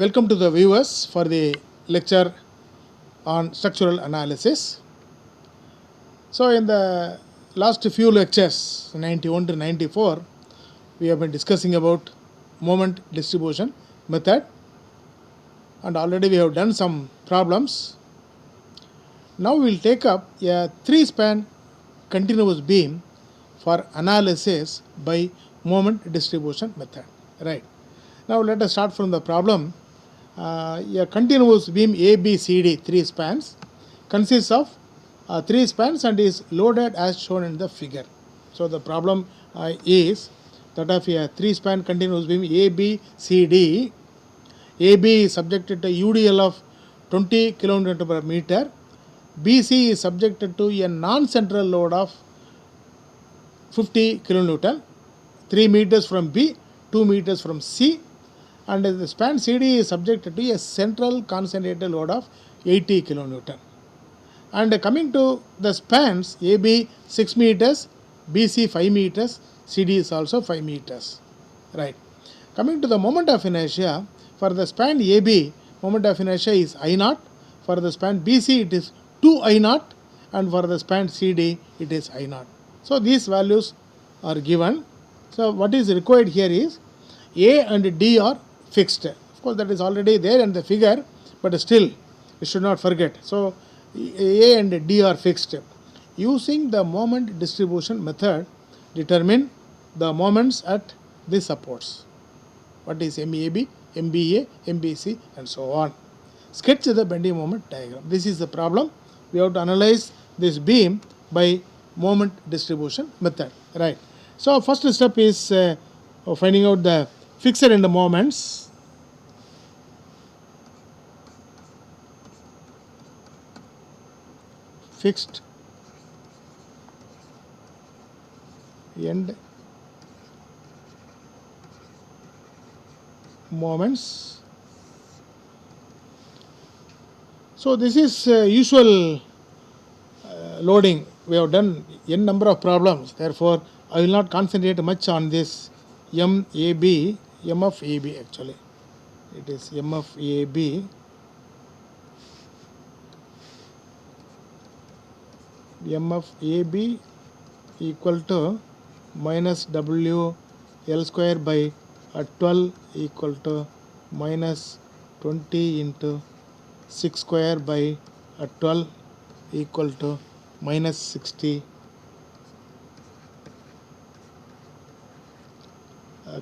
Welcome to the viewers for the lecture on structural analysis. So in the last few lectures, 91 to 94, we have been discussing about moment distribution method, and already we have done some problems. Now we will take up a 3-span continuous beam for analysis by moment distribution method. Right. Now let us start from the problem. A continuous beam ABCD 3 spans consists of 3 spans and is loaded as shown in the figure. So the problem is that of a 3-span continuous beam ABCD. AB is subjected to UDL of 20 kN per meter. BC is subjected to a non-central load of 50 kN, 3 meters from B, 2 meters from C, and the span CD is subjected to a central concentrated load of 80 kN. And coming to the spans, AB 6 meters, BC 5 meters, CD is also 5 meters. Right. Coming to the moment of inertia, for the span AB, moment of inertia is I naught. For the span BC, it is 2 I naught, and for the span CD, it is I naught. So these values are given. So what is required here is A and D are fixed. Of course, that is already there in the figure, but still you should not forget. So A and D are fixed. Using the moment distribution method, determine the moments at the supports. What is MAB, MBA, MBC, and so on. Sketch the bending moment diagram. This is the problem. We have to analyze this beam by moment distribution method. Right. So first step is finding out the fixed end moments. Fixed end moments. So this is usual loading. We have done n number of problems. Therefore, I will not concentrate much on this MAB, M of AB actually. It is M of AB. M of AB equal to minus W L square by 12 equal to minus 20 into 6 square by 12 equal to minus 60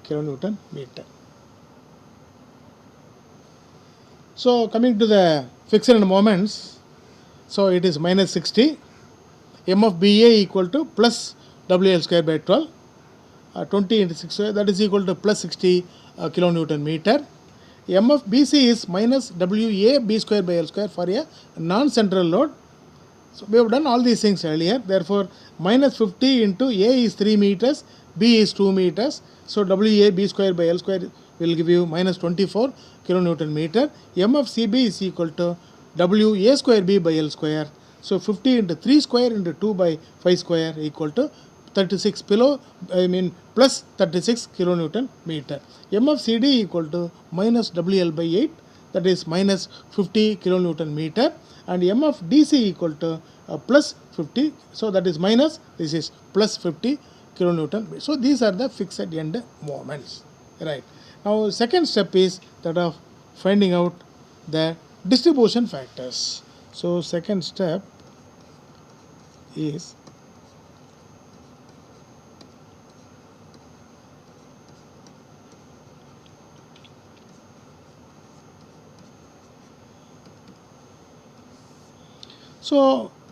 kilonewton meter. So coming to the fixed end moments, so it is minus 60. M of BA equal to plus WL square by 12, 20 into 6 square, that is equal to plus 60 kilonewton meter. M of BC is minus WA B square by L square for a non-central load. So we have done all these things earlier. Therefore, minus 50 into A is 3 meters, B is 2 meters. So WA B square by L square will give you minus 24 kilonewton meter. M of CB is equal to WA square B by L square. So 50 into 3 square into 2 by 5 square equal to 36 plus 36 kilonewton meter. M of CD equal to minus WL by 8, that is minus 50 kilonewton meter, and M of DC equal to plus 50, so that is minus, this is plus 50 kilonewton. So these are the fixed end moments. Right. Now second step is that of finding out the distribution factors. So second step is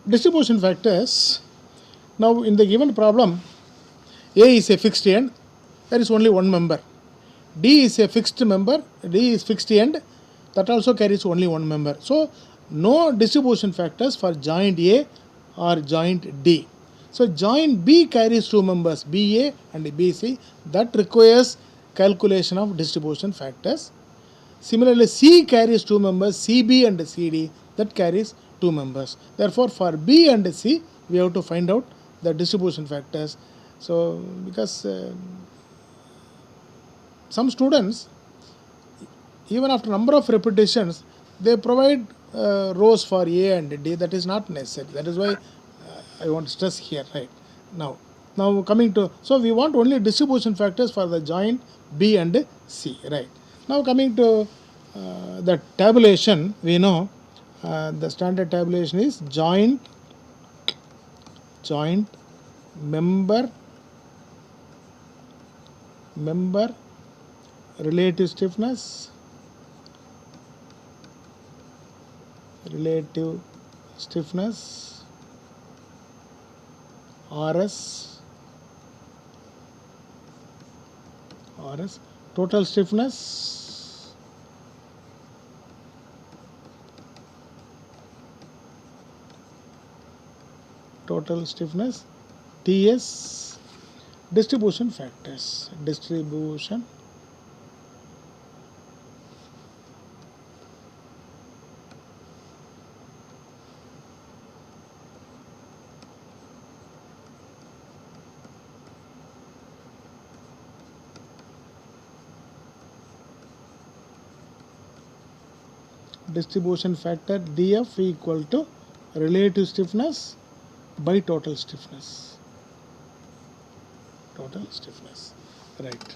distribution factors. Now in the given problem, A is a fixed end, there is only one member. D is a fixed member, D is fixed end, that also carries only one member. So no distribution factors for joint A or joint D. So joint B carries two members, BA and BC, that requires calculation of distribution factors. Similarly, C carries two members, CB and CD, that carries two members. Therefore, for B and C, we have to find out the distribution factors. So because some students even after number of repetitions, they provide rows for A and D. That is not necessary. That is why I want to stress here, right? Now coming to, so we want only distribution factors for the joint B and C, right? Now coming to the tabulation, we know the standard tabulation is joint member relative stiffness RS total stiffness TS distribution factors distribution factor DF equal to relative stiffness by total stiffness, right?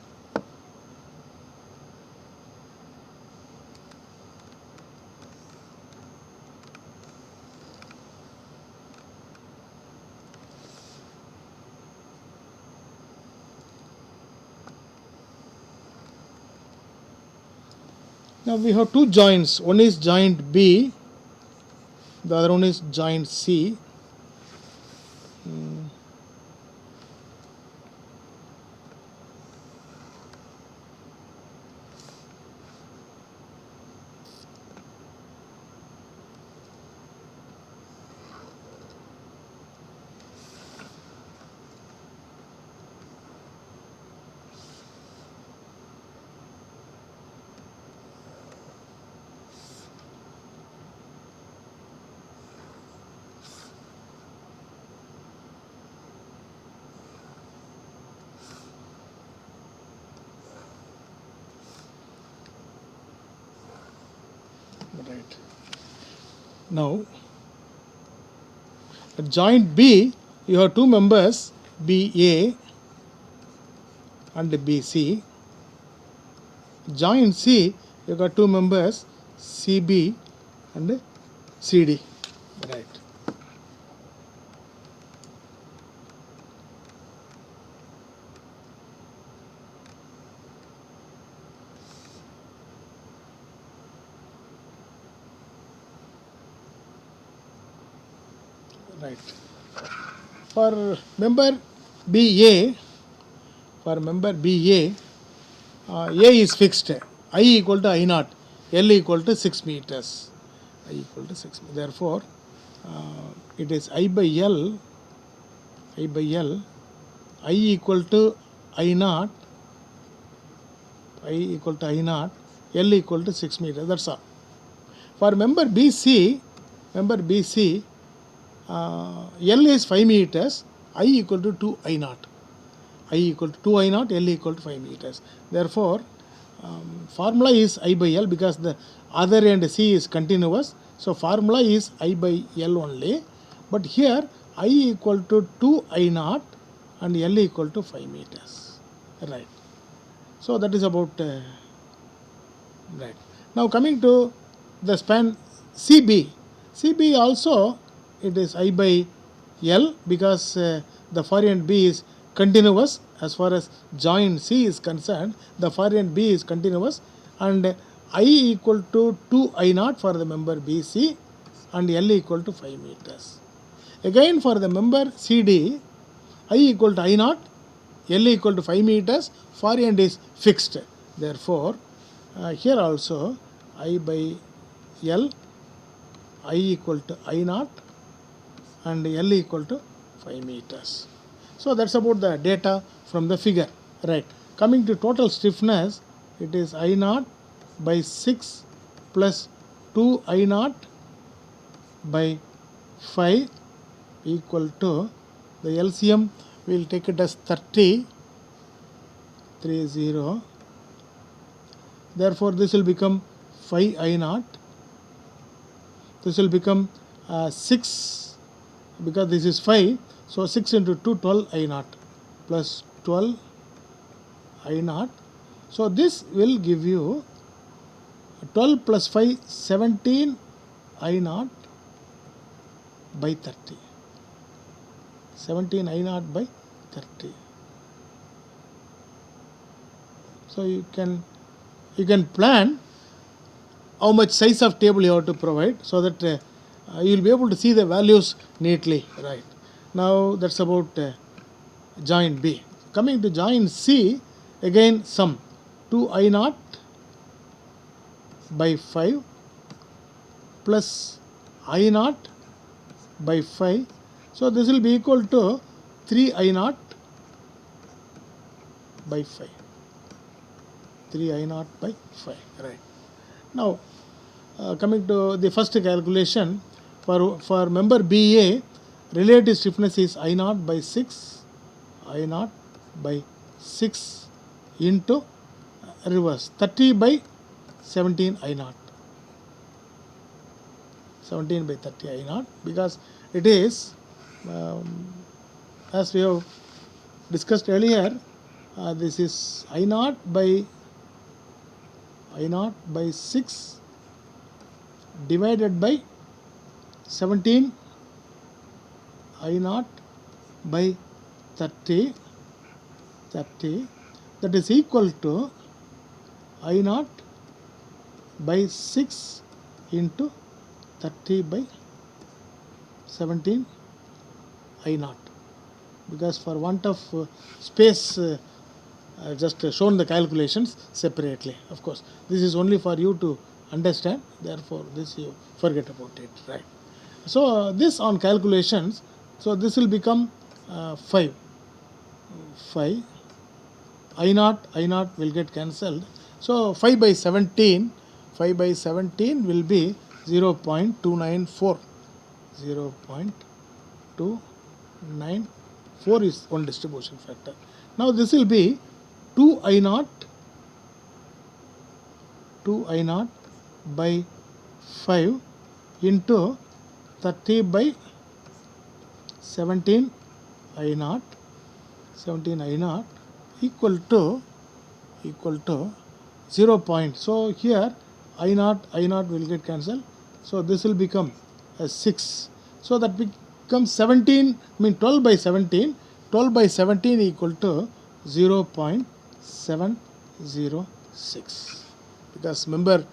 Now we have two joints, one is joint B, the other one is joint C. Right. Now, at joint B, you have two members, BA and BC. Joint C, you got two members, CB and CD. Right. Right. For member BA, A is fixed. I equal to I naught, L equal to 6 meters. Therefore, it is I by L, I equal to I naught, L equal to 6 meters. That's all. For member BC, L is 5 meters, I equal to 2 I naught. I equal to 2 I naught, L equal to 5 meters. Therefore, formula is I by L because the other end C is continuous. So, formula is I by L only. But here I equal to 2 I naught and L equal to 5 meters. Right. So, that is about right. Now, coming to the span CB. CB also it is I by L because the far end B is continuous. As far as joint C is concerned, the far end B is continuous and I equal to 2 I naught for the member BC and L equal to 5 meters. Again for the member CD, I equal to I naught, L equal to 5 meters, far end is fixed. Therefore, here also I by L, I equal to I naught and L equal to 5 meters. So that's about the data from the figure. Right. Coming to total stiffness, it is I naught by 6 plus 2 I naught by 5 equal to the LCM. We will take it as 30. Therefore, this will become 5 I naught. This will become 6, because this is 5. So 6 into 2, 12 I naught plus 12 I naught. So this will give you 12 plus 5, 17 I naught by 30. 17 I naught by 30. So you can plan how much size of table you have to provide, so that you will be able to see the values neatly. Right. Now that's about joint B. Coming to joint C, again sum 2 I naught by 5 plus I naught by 5. So this will be equal to 3 I naught by 5. 3 I naught by 5. Right. Now coming to the first calculation, for member BA, relative stiffness is I naught by 6, I naught by 6 into reverse 30 by 17 I naught. 17 by 30 I naught, because it is, as we have discussed earlier, this is I naught by 6 divided by 17 I naught by 30, that is equal to I naught by 6 into 30 by 17 I naught. Because for want of space, I just shown the calculations separately. Of course, this is only for you to understand. Therefore, this you forget about it. Right. So this on calculations. So this will become 5. I naught will get cancelled. So 5 by 17 will be 0.294. 0.294 is one distribution factor. Now this will be 2 I naught by 5 into 30 by 17 I naught equal to 0 point. So here I naught will get cancelled. So this will become 6. So that becomes 17, 12 by 17. 12 by 17 equal to 0.706. Because remember,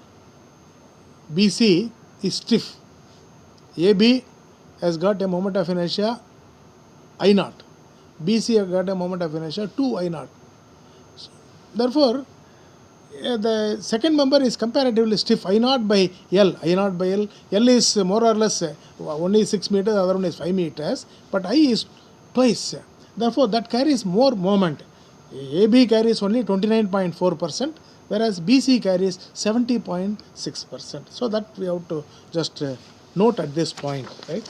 BC is stiff. AB has got a moment of inertia I naught. BC has got a moment of inertia 2 I naught. Therefore, the second member is comparatively stiff. I naught by L. L is more or less one is 6 meters, the other one is 5 meters, but I is twice. Therefore, that carries more moment. AB carries only 29.4%, whereas BC carries 70.6%. So that we have to just note at this point, right?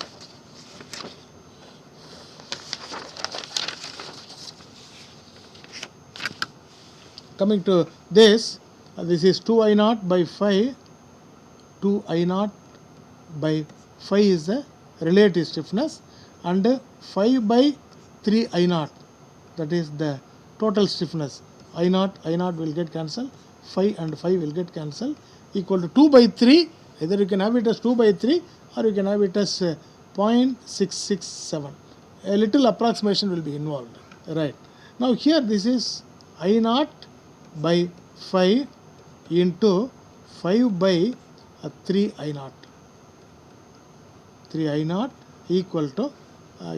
Coming to this, this is 2 I naught by 5. 2 I naught by 5 is the relative stiffness, and 5 by 3 I naught, that is the total stiffness. I naught will get cancelled, 5 and 5 will get cancelled, equal to 2 by 3. Either you can have it as 2 by 3 or you can have it as 0.667. A little approximation will be involved. Right. Now here this is I naught by 5 into 5 by 3 I naught. 3 I naught equal to,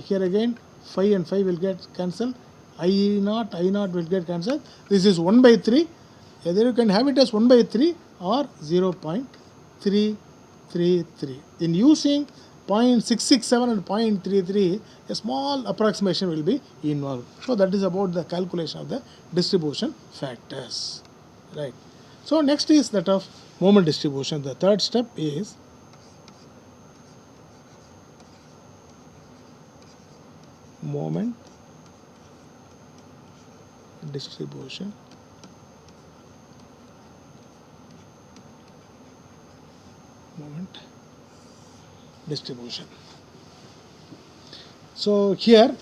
here again 5 and 5 will get cancelled. I naught will get cancelled. This is 1 by 3. Either you can have it as 1 by 3 or 0.333. In using 0.667 and 0.33, a small approximation will be involved. So that is about the calculation of the distribution factors. Right. So next is that of moment distribution. The third step is moment distribution. moment distribution. So here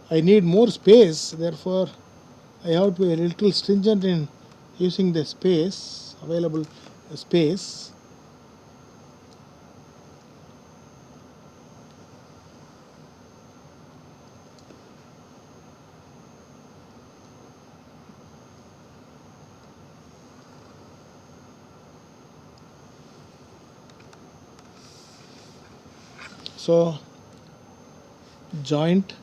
I need more space, therefore I have to be a little stringent in using the space, available space. So joint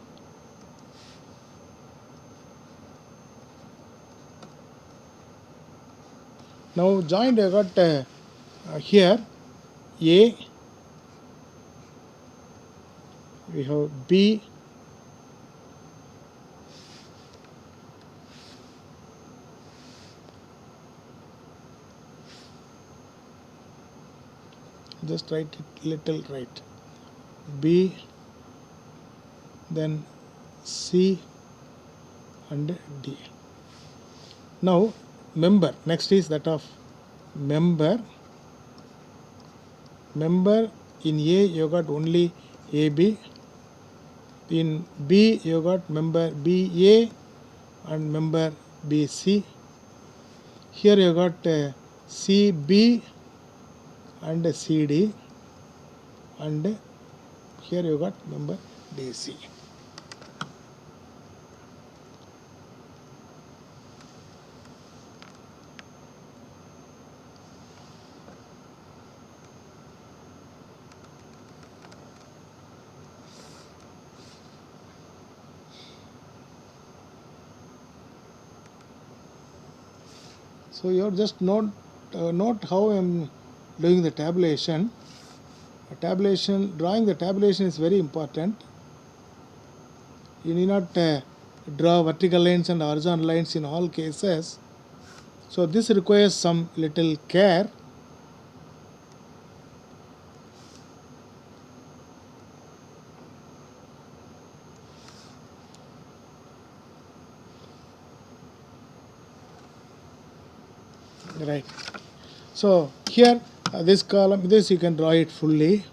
now joint I got here A, we have B, just write it little right, B, then C and D. Now member, next is that of member. Member in A you got only AB, in B you got member BA and member BC. Here you got CB and CD, and here you got member DC. So you just note how I am doing the tabulation. Drawing the tabulation is very important. You need not draw vertical lines and horizontal lines in all cases. So this requires some little care. Right. So here this column, this you can draw it fully.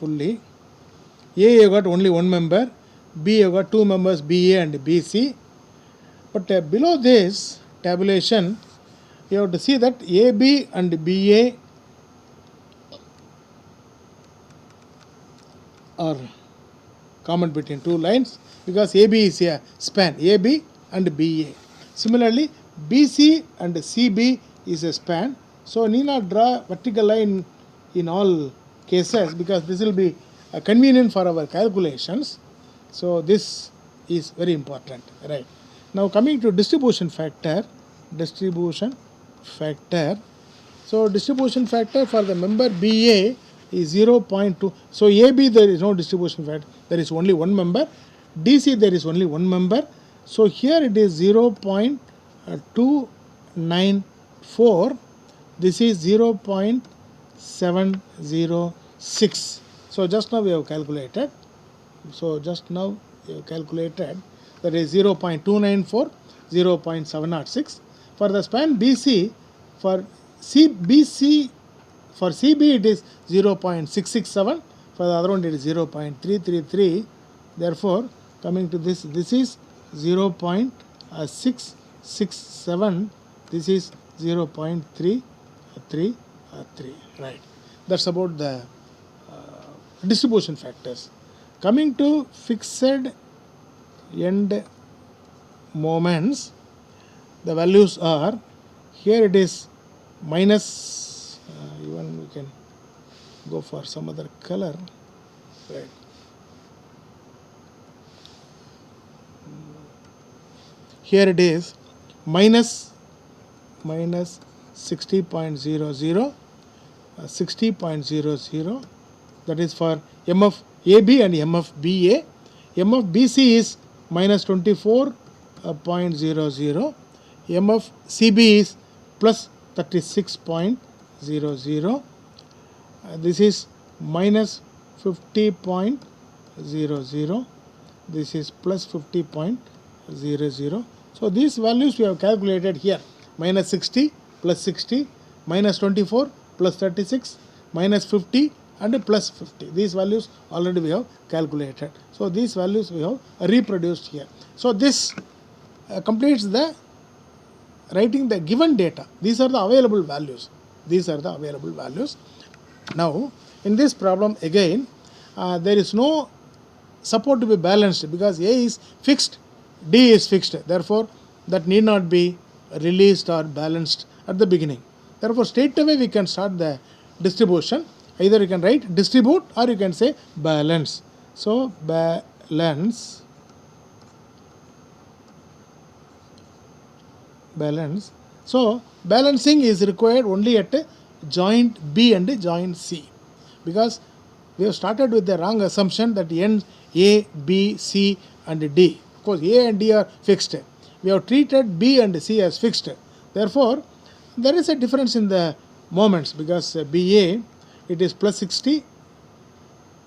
A you got only one member, B you got two members BA and BC. But below this tabulation, you have to see that AB and BA are common between two lines because AB is a span, AB and BA. Similarly, BC and CB is a span. So need not draw vertical line in all cases because this will be convenient for our calculations. So this is very important, right? Now coming to distribution factor. So distribution factor for the member BA is 0.2. So AB there is no distribution factor, there is only one member. DC there is only one member. So here it is 0.294. This is 0.706. So just now we have calculated. That is 0.294, 0.706. For the span BC, for CB it is 0.667. For the other one it is 0.333. Therefore, coming to this is 0.667. This is 0.333. Right. That's about the distribution factors. Coming to fixed end moments, the values are, here it is minus, even we can go for some other color, right? here it is minus 60.00, 60.00, that is for MF AB and MF BA. MF BC is minus 24.00, MF CB is plus 36.00, this is minus 50.00, this is plus 50.00. So these values we have calculated here, minus 60 plus 60, minus 24 plus 36, minus 50 and plus 50. These values already we have calculated. So these values we have reproduced here. So this completes the writing the given data. These are the available values. These are the available values. Now in this problem again there is no support to be balanced because A is fixed, D is fixed. Therefore that need not be released or balanced at the beginning. Therefore straight away we can start the distribution. Either you can write distribute or you can say balance. So balance. So balancing is required only at joint B and joint C, because we have started with the wrong assumption that ends A, B, C and D. Of course A and D are fixed. We have treated B and C as fixed. Therefore there is a difference in the moments, because BA it is plus 60,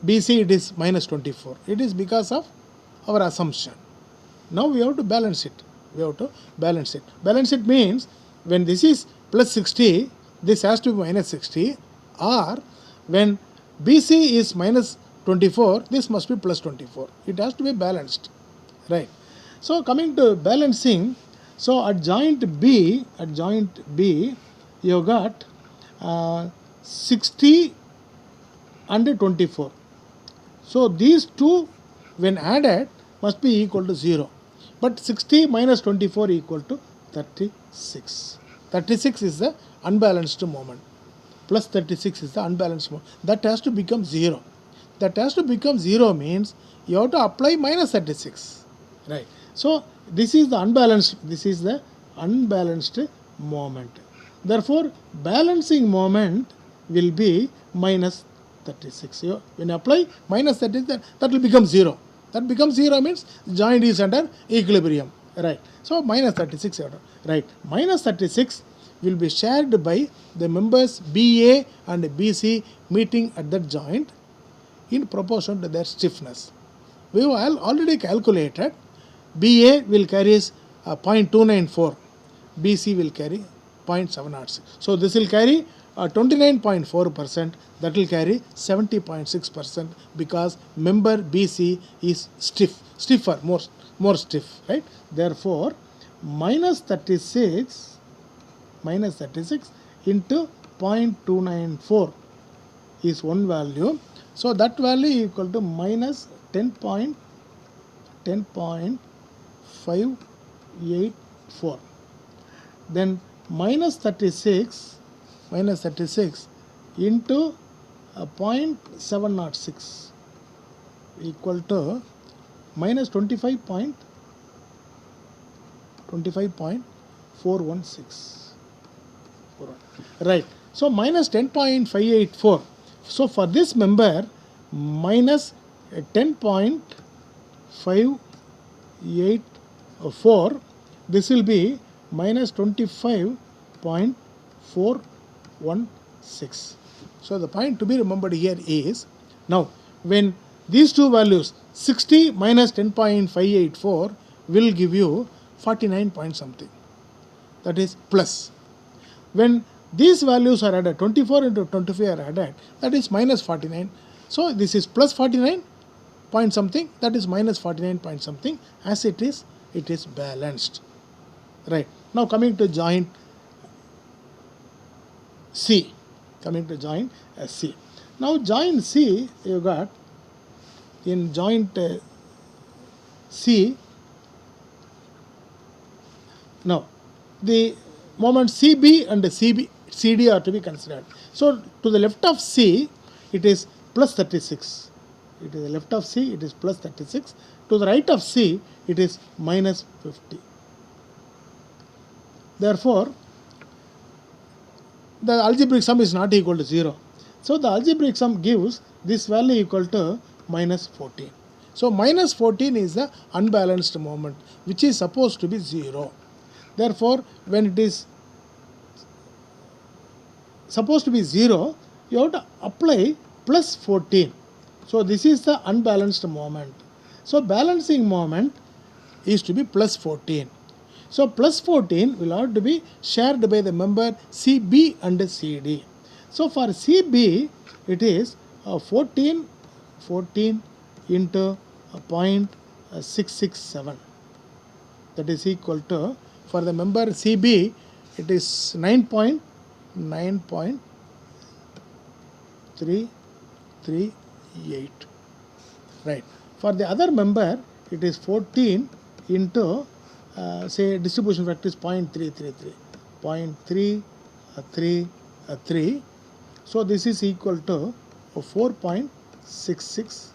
BC it is minus 24. It is because of our assumption. Now we have to balance it. Balance it means when this is plus 60, this has to be minus 60, or when BC is minus 24, this must be plus 24. It has to be balanced, right? So coming to balancing, so at joint B, you have got 60 and 24. So these two when added must be equal to 0. But 60 minus 24 equal to 36. 36 is the unbalanced moment. Plus 36 is the unbalanced moment. That has to become 0. That has to become 0 means you have to apply minus 36. Right. So this is the unbalanced moment. Therefore balancing moment will be minus 36. When you apply minus 36, that will become 0. That becomes 0 means joint is under equilibrium, right? So minus 36, right? Minus 36 will be shared by the members BA and BC meeting at that joint in proportion to their stiffness. We have already calculated BA will carry 0.294, BC will carry 0.706. So this will carry 29.4%, that will carry 70.6% because member BC is stiffer, more stiff, right? Therefore minus 36 into 0.294 is one value. So that value equal to minus 10.584. Then minus 36 into 0.706 equal to minus 25.416. Right. So minus 10.584. So for this member minus 10.584, this will be minus 25.416. So the point to be remembered here is, now when these two values 60 minus 10.584 will give you 49 point something, that is plus. When these values are added, 24 into 25 are added, that is minus 49. So this is plus 49 point something, that is minus 49 point something. As it is balanced, right? Now coming to joint C. Now joint C, you got in joint C. Now the moment CB and CD are to be considered. So to the left of C it is plus 36. It is the left of C, it is plus 36. To the right of C it is minus 50. Therefore, the algebraic sum is not equal to 0. So the algebraic sum gives this value equal to minus 14. So minus 14 is the unbalanced moment which is supposed to be 0. Therefore, when it is supposed to be 0, you have to apply plus 14. So this is the unbalanced moment. So balancing moment is to be plus 14. So plus 14 will have to be shared by the member CB and CD. So for CB, it is 14 into 0.667. That is equal to, for the member CB, it is 9.338. Right. For the other member, it is 14 into say distribution factor is 0.333. 0.333. So this is equal to 4.662.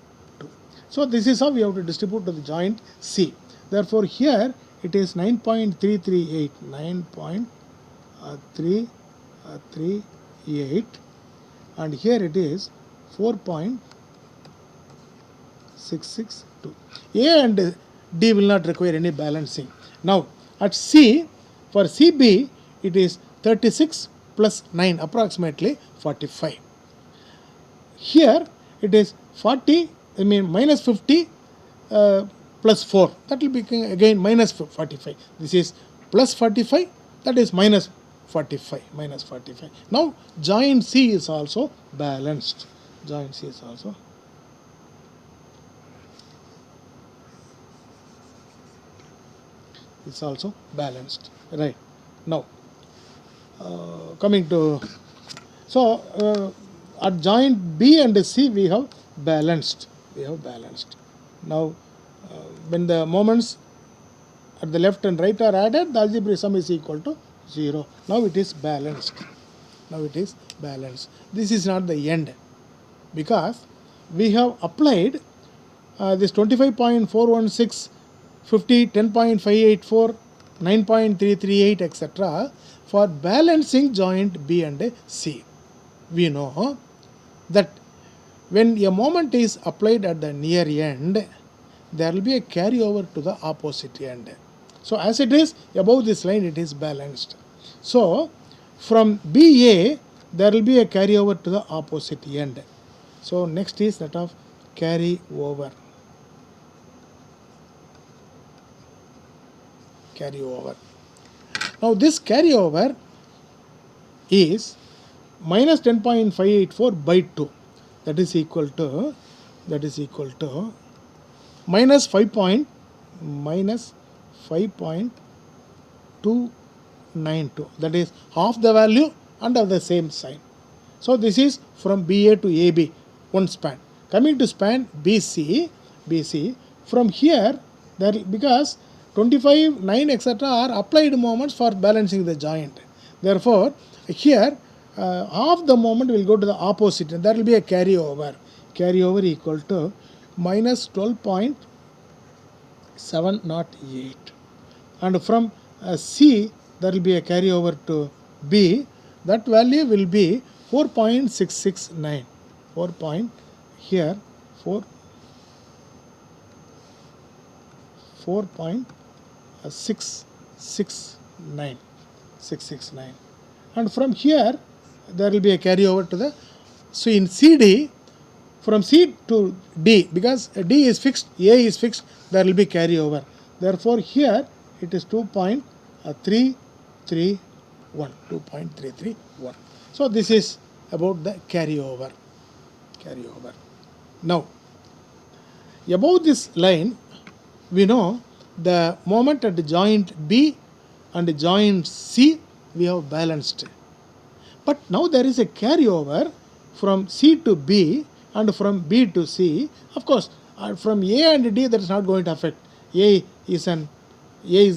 So this is how we have to distribute to the joint C. Therefore here it is 9.338. 9.338, and here it is 4.662. A and D will not require any balancing. Now at C, for CB, it is 36 plus 9, approximately 45. Here it is 40, minus 50 plus 4. That will become again minus 45. This is plus 45, that is minus 45. Minus 45. Now joint C is also balanced. Joint C is also balanced. Right. Now coming to, so at joint B and C we have balanced. Now when the moments at the left and right are added, the algebraic sum is equal to 0. Now it is balanced. This is not the end, because we have applied this 25.416, 50, 10.584, 9.338, etc. for balancing joint B and C. We know that when a moment is applied at the near end, there will be a carryover to the opposite end. So as it is above this line, it is balanced. So from BA, there will be a carryover to the opposite end. So next is that of carryover. Now this carryover is minus 10.584 by 2. That is equal to minus 5.292. That is half the value and of the same sign. So this is from BA to AB, one span. Coming to span BC, from here, there, because 25, 9, etc. are applied moments for balancing the joint. Therefore, here half the moment will go to the opposite, and there will be a carryover. Carryover equal to minus 12.708. And from C, there will be a carryover to B. That value will be 4.669. 669. And from here, there will be a carryover to the, so in CD, from C to D, because D is fixed, A is fixed, there will be carryover. Therefore here it is 2.331. So this is about the carryover. Now above this line, we know the moment at the joint B and the joint C we have balanced. But now there is a carryover from C to B and from B to C. Of course, from A and D, that is not going to affect. A is the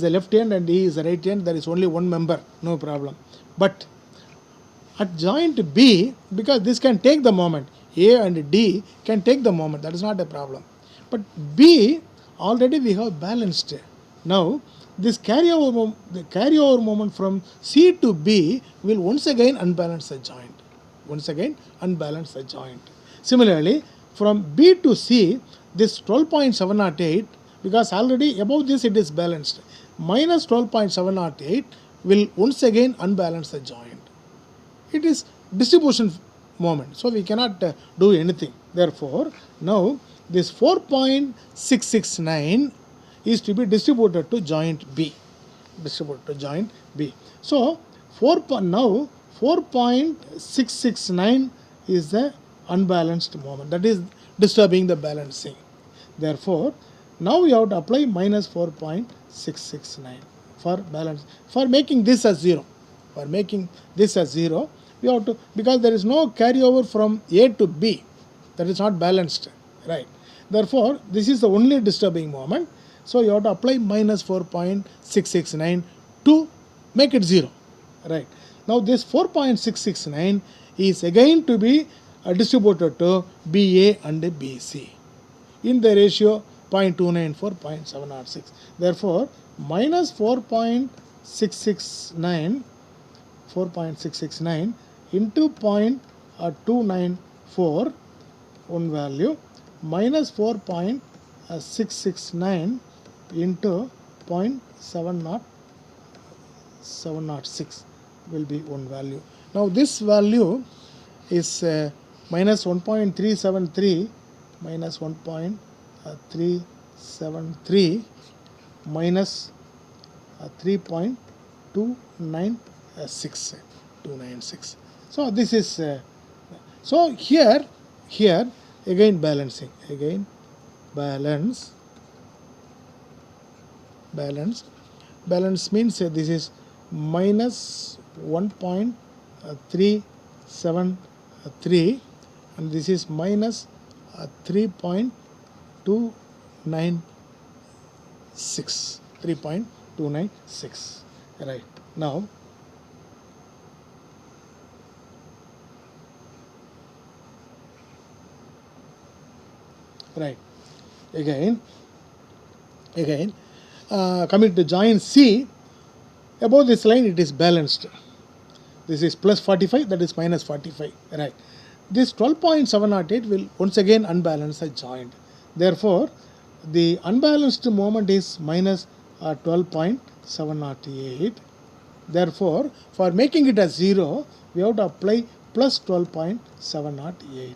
left hand and D is the right hand. There is only one member, no problem. But at joint B, because this can take the moment, A and D can take the moment. That is not a problem. But B, already we have balanced. Now this the carryover moment from C to B will once again unbalance the joint. Once again unbalance the joint. Similarly, from B to C, this 12.708, because already above this it is balanced, minus 12.708 will once again unbalance the joint. It is distribution moment, so we cannot do anything. Therefore, now this 4.669 is to be distributed to joint B. Distributed to joint B. So, now 4.669 is the unbalanced moment, that is disturbing the balancing. Therefore, now we have to apply minus 4.669 for balance, for making this as 0. For making this as 0, we have to, because there is no carryover from A to B, that is not balanced, right? Therefore, this is the only disturbing moment. So you have to apply minus 4.669 to make it 0, right? Now this 4.669 is again to be distributed to BA and BC in the ratio 0.294, 0.706. Therefore, minus 4.669 into 0.294, one value, minus 4.669 into 0.706 will be one value. Now this value is minus 1.373 minus 1.373 minus 3.296. So this is so here again balancing, again balance means this is minus 1.373 and this is minus 3.296, right? Now right, again coming to joint C, above this line it is balanced. This is plus 45, that is minus 45, right? This 12.708 will once again unbalance the joint. Therefore, the unbalanced moment is minus 12.708. Therefore, for making it as 0, we have to apply plus 12.708.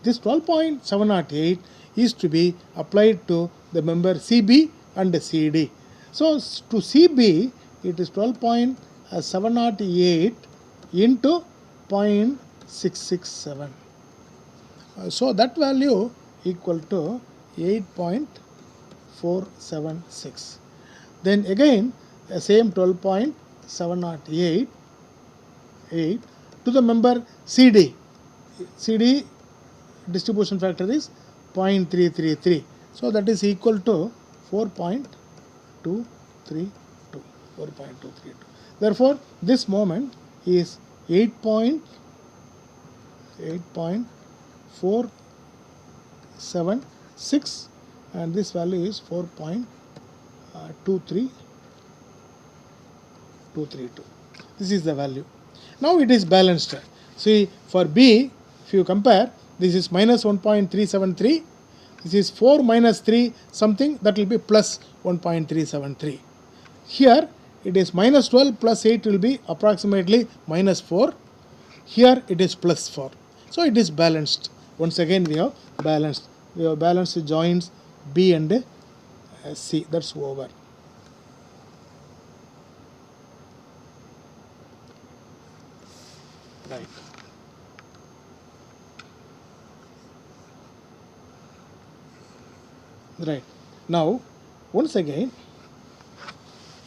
This 12.708 is to be applied to the member CB and CD. So, to CB, it is 12.708 into 0.667. So, that value equal to 8.476. Then again, the same 12.708 to the member CD. CD distribution factor is 0.333. So, that is equal to 4.232. Therefore, this moment is 8.476 and this value is 4.232. This is the value. Now it is balanced. See, for B, if you compare, this is minus 1.373, this is 4 minus 3 something, that will be plus 1.373. Here it is minus 12 plus 8 will be approximately minus 4. Here it is plus 4. So it is balanced. Once again we have balanced. We have balanced joints B and C. That's over. Right. Right. Now, once again,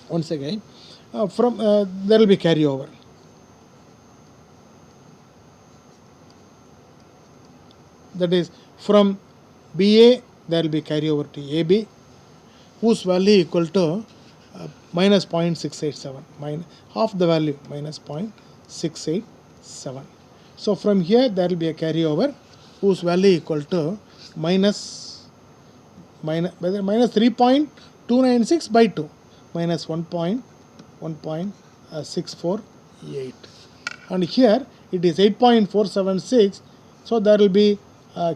from there will be carryover. That is, from BA there will be carryover to AB, whose value equal to minus 0.687, half the value, minus 0.687. So from here there will be a carryover whose value equal to minus 3.296 by 2. minus 1.648, and here it is 8.476, so there will be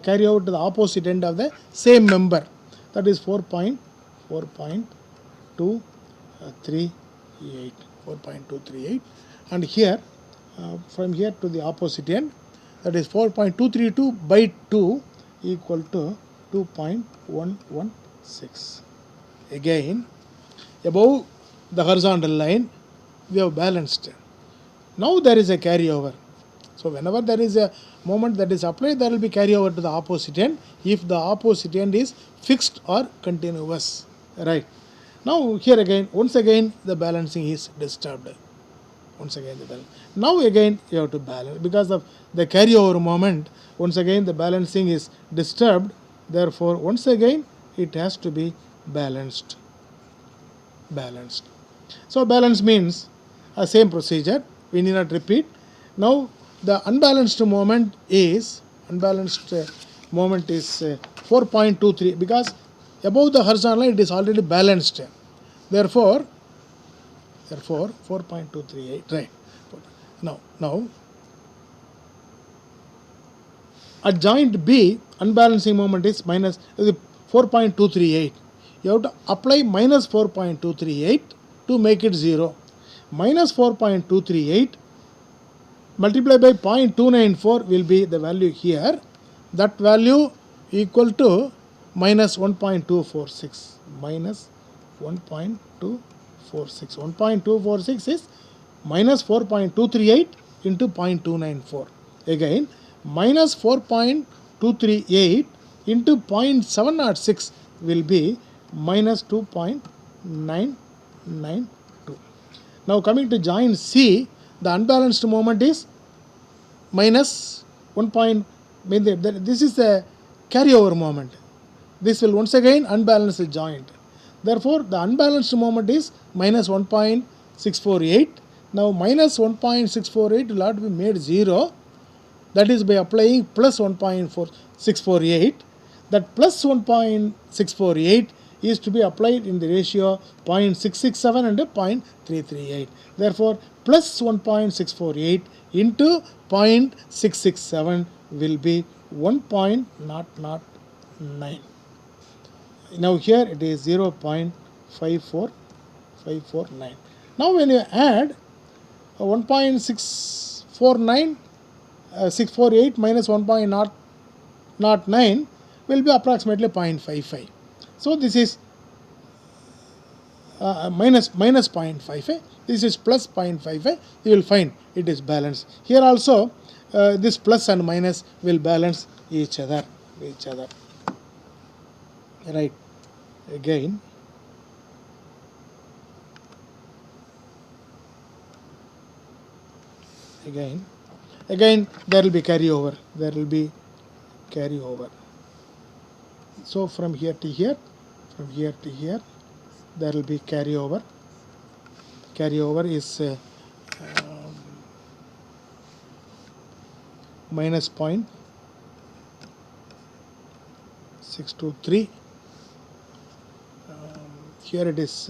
carry over to the opposite end of the same member, that is 4.238, and here from here to the opposite end, that is 4.232 by 2 equal to 2.116. Again, above the horizontal line we have balanced. Now there is a carryover. So whenever there is a moment that is applied, there will be carryover to the opposite end if the opposite end is fixed or continuous. Right. Now here again, once again the balancing is disturbed. Once again the balance. Now again you have to balance because of the carryover moment. Once again the balancing is disturbed. Therefore once again it has to be balanced. So balance means a same procedure. We need not repeat. Now the unbalanced moment is 4.23 because above the horizontal line it is already balanced. Therefore 4.238, right. Now at joint B, unbalancing moment is minus 4.238. You have to apply minus 4.238 to make it 0. Minus 4.238 multiplied by 0.294 will be the value here. That value equal to minus 1.246. Minus 1.246. 1.246 is minus 4.238 into 0.294. Again, minus 4.238 into 0.706 will be minus 2.992. Now coming to joint C, the unbalanced moment is minus 1. This is the carryover moment. This will once again unbalance the joint. Therefore, the unbalanced moment is minus 1.648. Now minus 1.648 will have to be made 0. That is by applying plus 1.648. That plus 1.648 is to be applied in the ratio 0.667 and 0.338. Therefore, plus 1.648 into 0.667 will be 1.009. Now here it is 0.54549. Now when you add 1.648 minus 1.009 will be approximately 0.55. So this is minus 0.55. This is plus 0.55. You will find it is balanced. Here also this plus and minus will balance each other. Right. Again there will be carryover. So from here to here there will be carryover. Carryover is minus 0.623. Here it is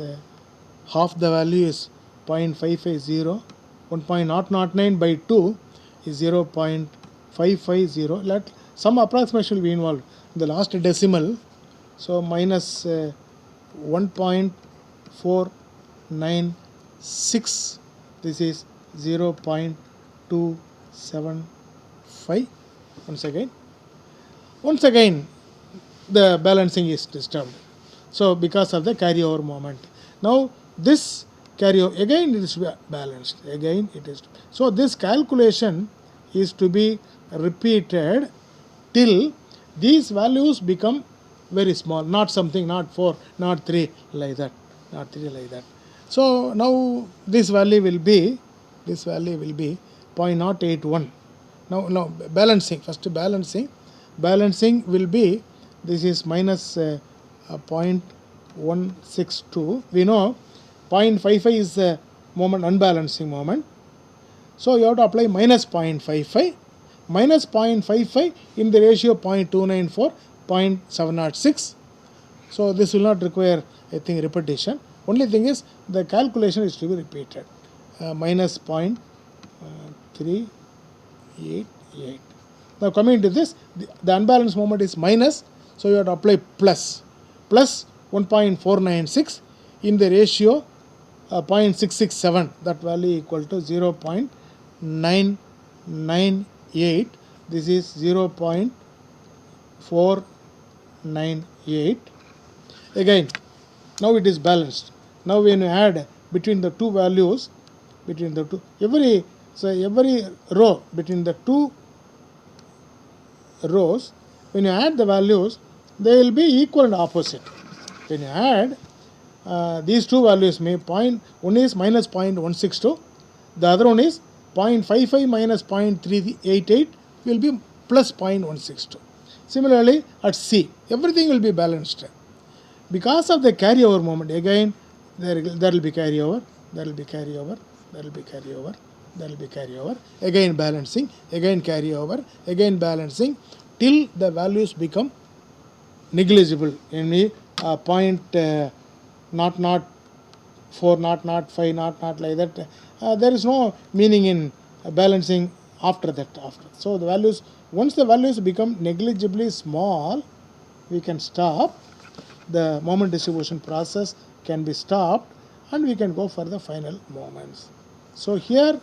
half the value is 0.550. 1.009 by 2 is 0.550. Let some approximation will be involved in the last decimal. So minus 1.496. This is 0.275. Once again the balancing is disturbed. So because of the carryover moment. Now this carryover again it is balanced. So this calculation is to be repeated till these values become very small, not 4, not 3 like that. So now this value will be 0.081. Now balancing, balancing will be, this is minus 0.162. We know 0.55 is the moment, unbalancing moment. So you have to apply minus 0.55. Minus 0.55 in the ratio 0.294, 0.706. So this will not require, I think, repetition. Only thing is the calculation is to be repeated. Minus 0.388. Now coming to this, the unbalanced moment is minus, so you have to apply plus 1.496 in the ratio 0.667, that value equal to 0.998. This is 0.498. Again, now it is balanced. Now when you add between the two values, every row between the two rows, when you add the values, they will be equal and opposite. When you add these two values, one is minus 0.162, the other one is 0.55 minus 0.388 will be plus 0.162. Similarly, at C, everything will be balanced. Because of the carryover moment, again there will be carryover, there will be carryover, there will be carryover, there will be carryover, again balancing, again carryover, again balancing, till the values become negligible. In the point not 4, not 5, not like that. There is no meaning in balancing after that. So the values, once the values become negligibly small, we can stop. The moment distribution process can be stopped, and we can go for the final moments. So here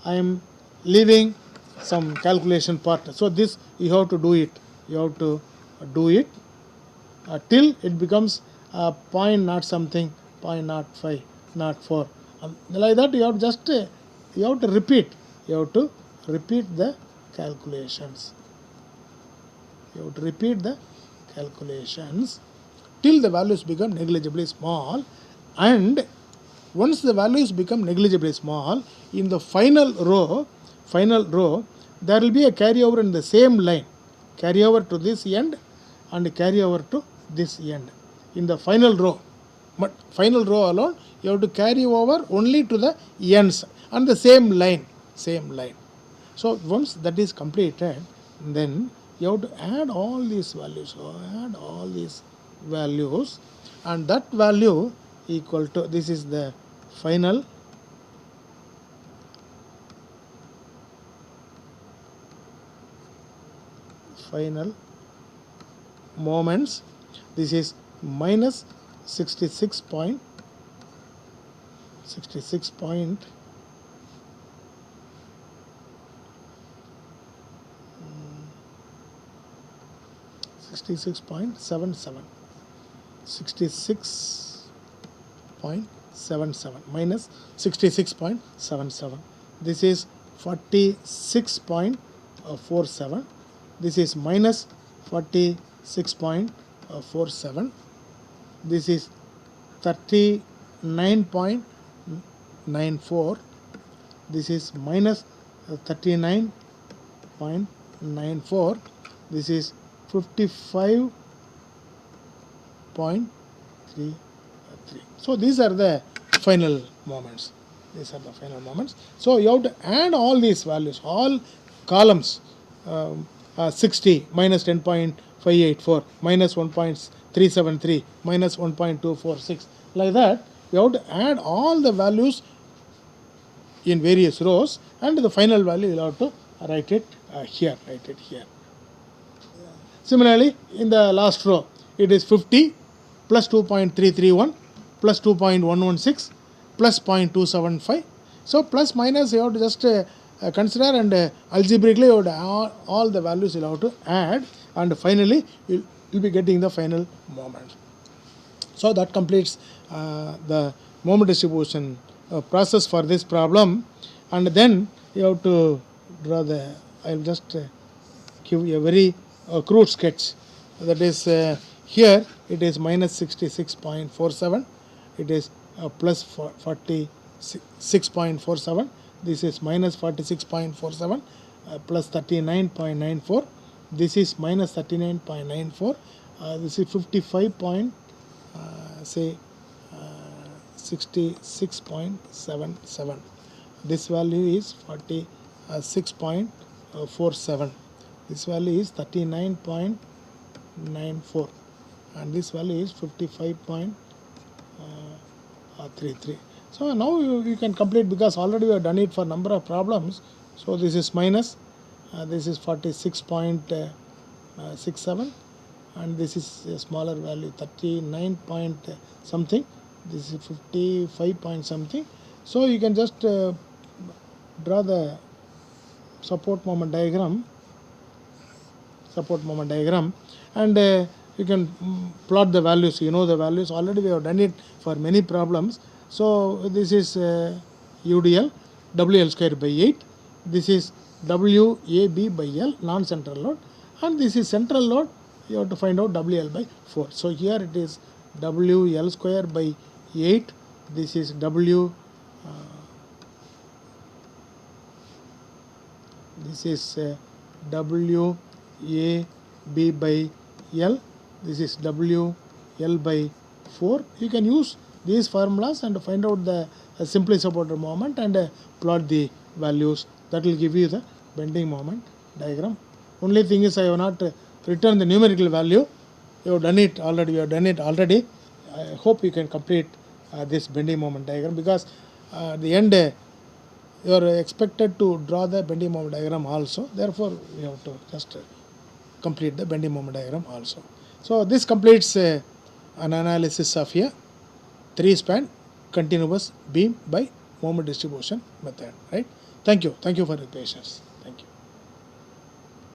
I am leaving some calculation part. So this you have to do it. You have to do it till it becomes point not something, point not 5, not 4. Like that you have just you have to repeat. You have to repeat the calculations. You have to repeat the calculations till the values become negligibly small, and once the values become negligibly small, in the final row there will be a carryover in the same line, carryover to this end and carryover to this end in the final row. But final row alone you have to carry over only to the ends and the same line. So once that is completed, then you have to add all these values. And that value equal to, this is the final moments. This is minus 66 point 66.77 minus 66.77. This is 46.47. This is minus 46.47. This is 39.94. This is minus 39.94. This is 55.33. So these are the final moments. So you have to add all these values, all columns. 60 minus 10.584 minus 1.373 minus 1.246, like that you have to add all the values in various rows, and the final value you have to write it here. Similarly, in the last row it is 50 plus 2.331 plus 2.116 plus 0.275. So plus minus you have to just consider, and algebraically you have to add all the values you have to add, and finally you will be getting the final moment. So that completes the moment distribution process for this problem. And then you have to draw the, I will just give you a very crude sketch. That is here it is minus 66.47, it is plus 46.47, this is minus 46.47 plus 39.94, this is minus 39.94, this is 66.77. This value is 46.47. This value is 39.94, and this value is 55.47. 3 3. So now you can complete, because already we have done it for number of problems. So this is minus, this is 46.67, and this is a smaller value 39 point something, this is 55 point something. So you can just draw the support moment diagram, and you can plot the values. You know the values already, we have done it for many problems. So this is UDL WL square by 8, this is WAB by L, non-central load, and this is central load. You have to find out WL by 4. So here it is WL square by 8, this is this is WAB by L, this is WL by 4. You can use these formulas and find out the simply supported moment and plot the values. That will give you the bending moment diagram. Only thing is, I have not written the numerical value. You have done it already. I hope you can complete this bending moment diagram, because at the end you are expected to draw the bending moment diagram also. Therefore, you have to just complete the bending moment diagram also. So this completes an analysis of a 3-span continuous beam by moment distribution method. Right? Thank you for your patience.